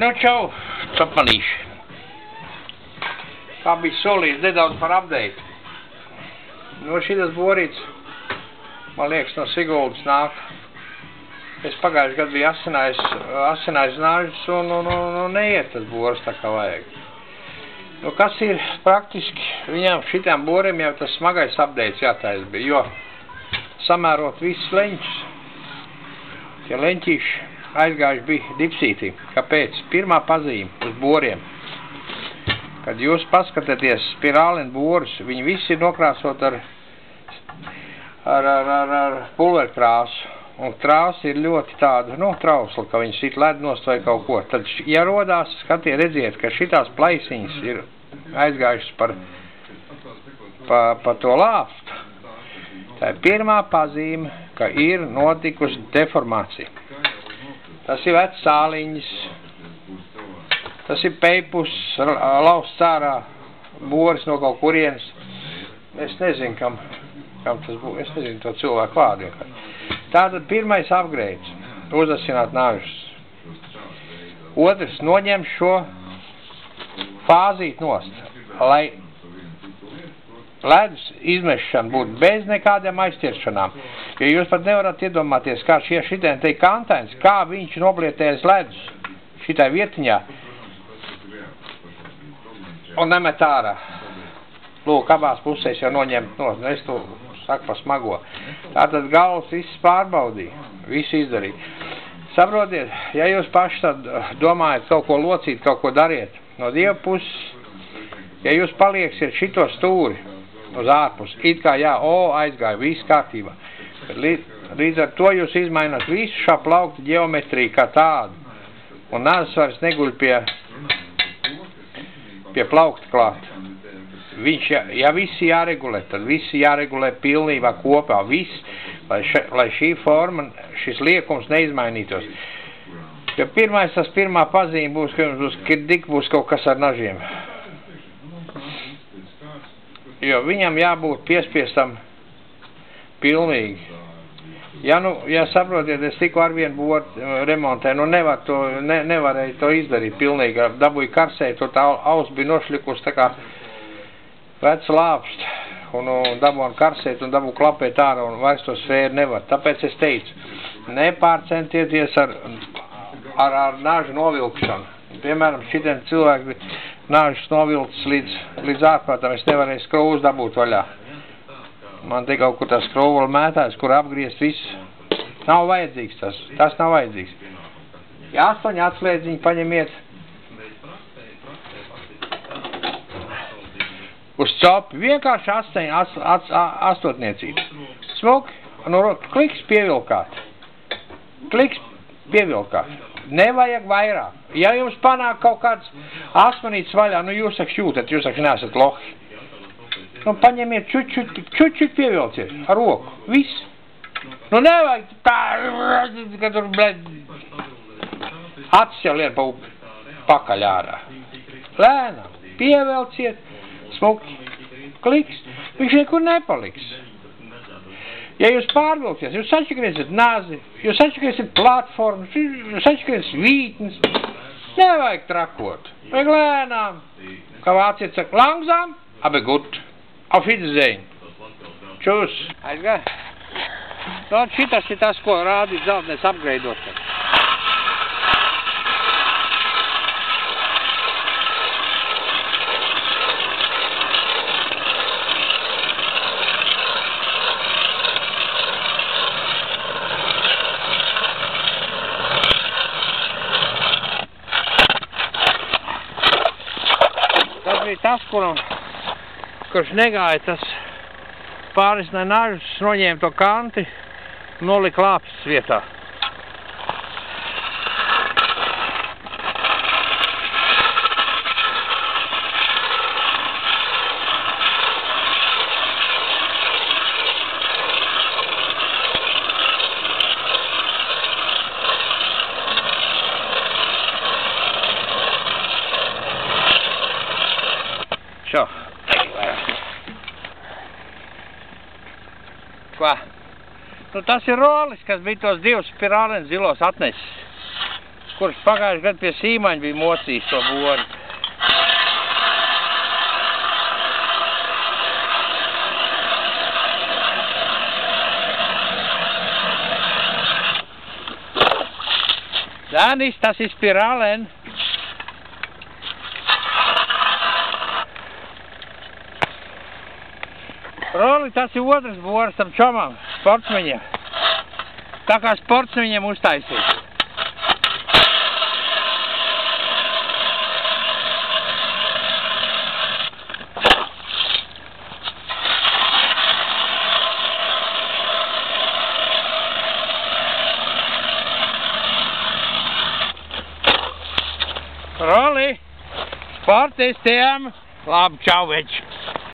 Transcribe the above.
Nu čau, papalīši. Kā bija solīts nedaudz par update. Nu, šitas borīts, man liekas, no Siguldas nāk. Es pagājuši gadu biju asinājis nāžas un neiet tas boris tā kā vajag. Nu, kas ir praktiski, viņām šitām boriem jau tas smagais updates jātais bija, jo samērot visus leņķus. Tie leņķīši aizgājuši bija dipsītī. Kāpēc? Pirmā pazīme uz boriem. Kad jūs paskatāties spirālinu borus, viņi visi ir nokrāsot ar pulverkrāsu. Un krāsa ir ļoti tāda, trausla, ka viņi sit lednost vai kaut ko. Tad, ja rodās, redziet, ka šitās plaisiņas ir aizgājušas pa to lāstu. Tā ir pirmā pazīme, ka ir notikusi deformācija. Tas ir vecs sāliņas, tas ir peipus, lausts ārā, boris no kaut kurienes. Es nezinu, kam tas būs, es nezinu to cilvēku vārdu. Tātad pirmais upgrades, uzasināt nāžas. Otrs, noņem šo fāzīt nost, lai ledus izmešana būtu bez nekādiem aizķeršanām. Jo jūs pat nevarat iedomāties, kā šitien te kantains, kā viņš noblietēs ledus šitai vietiņā un nemet ārā. Lūk, abās pusēs jau noņemt nost, es to saku pa smago. Tātad galvas viss pārbaudīja, visu izdarīja. Saprotiet, ja jūs paši tad domājat kaut ko locīt, kaut ko dariet, no Dieva puses, ja jūs palieksiet šito stūri uz ārpus, it kā aizgāja, viss kārtībā. Līdz ar to jūs izmaināt visu šā plaukta ģeometriju kā tādu. Un nāzas vairs neguļ pie plaukta klāt. Viņš, ja visi jāregulē, tad visi jāregulē pilnībā kopā, viss, lai šī forma, šis liekums neizmainītos. Jo tas pirmā pazīme būs, ka jums būs kaut kas ar nažiem. Jo viņam jābūt piespiestam pilnīgi. Ja saprotiet, es tikko ar vienu boru remontēju, nevarēju to izdarīt pilnīgi. Dabūju karsēt, tā aus bija nošļikusi tā kā vec lāpst, un dabūju karsēt, un dabūju klapēt ārā, un vairs to sfēru nevar. Tāpēc es teicu, nepārcentieties ar nāžu novilkšanu. Piemēram, šitien cilvēki nāžas novilcis līdz ārprātam, es nevarēju skrūvus dabūt vaļā. Man te kaut kur tā skrūva mētājs, kur apgriezt visu. Nav vajadzīgs tas nav vajadzīgs. Ja 8 atslēdziņi paņemiet uz copi, vienkārši astotniecība. Smuki, kliks pievilkāt. Nevajag vairāk. Ja jums panāk kaut kāds asmanīts vaļā, jūs jūtat, jūs neesat lohi. Paņemiet čučut pievilciet ar roku. Viss. Nevajag tā, ka tur, acis jau lien pa upi. Pakaļ ārā. Lēnām. Pievilciet. Smuki. Kliks. Viņš nekur nepaliks. Ja jūs pārvilksiet, jūs sačakrēsiet nazi, jūs sačakrēsiet platformas, jūs sačakrēsiet vītnes. Nevajag trakot. Vajag lēnām. Kā vāciet saka, langsam, aber gut. Auf Wiedersehen. Tschüss. Aizgāj. Šitas ir tas, ko rādīt zeltnēs upgradeot. Tas bija tas, kurš negāja, tas pārisnē nažas, noņēma to kanti, nolika lāpstas vietā. Šo. Ko? Tas ir rolis, kas bija tos divus spirālēns zilos atnesis. kurš pagājuši gadu pie Sīmaņa bija mocījis to bori. Dānis, tas ir spirālen. Roli, tas ir otrs boras tam čomam, sportsmeņiem. Tā kā sportsmeņiem uztaisīt. Roli, sportistiem, labu čau, veči!